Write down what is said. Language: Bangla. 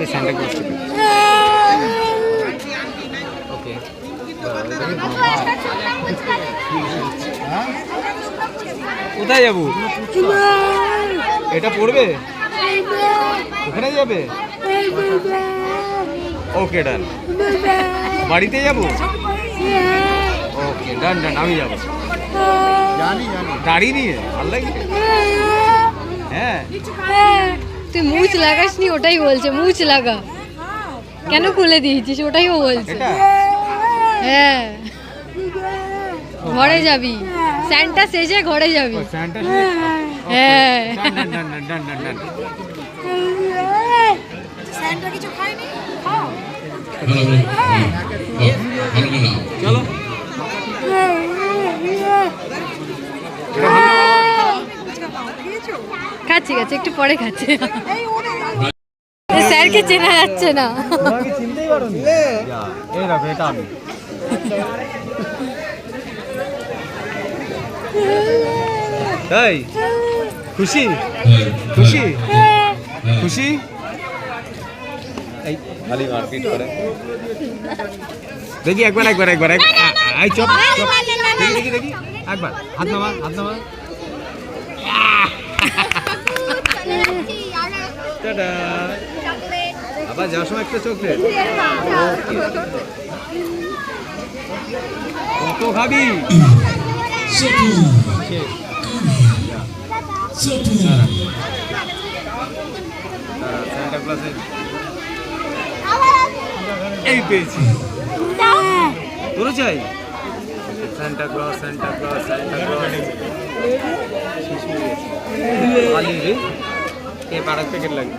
এই সান্টা ক্লজ ওকে কোথায় যাবো? এটা পড়বে, ওখানে যাবে। ওকে ডান। বাড়িতে যাবো। ওকে ডান ডান, আমি যাবো গাড়ি নিয়ে। ভালো লাগে। হ্যাঁ তুই মুছ লাগাসনি, ওটাই বলছে মুছ লাগা। কেন খুলে দিয়েছিস ওটাই ও বলছে। হ্যাঁ ঘরে যাবি, স্যান্টা সেজে ঘরে যাবি। হ্যাঁ চলো খাচ্ছি খাচ্ছি, একটু পরে খাচ্ছি। স্যারকে চেনা যাচ্ছে না। চিনতেই পারো নি। এই রাখো, এটা আমি। তাই খুশি খুশি খুশি। এই খালি মারপিট করে। দেখি একবার একবার একবার এই চপ চপ দেখি দেখি দেখি একবার হাত নামা হাত নামা। টাটা। আবার যাওয়ার সময় একটা চকলেট। কত খাবি? এই পেয়েছি। তোরও চাই? Santa Claus Santa Claus Santa Claus. কে 12 প্যাকেট লাগবে?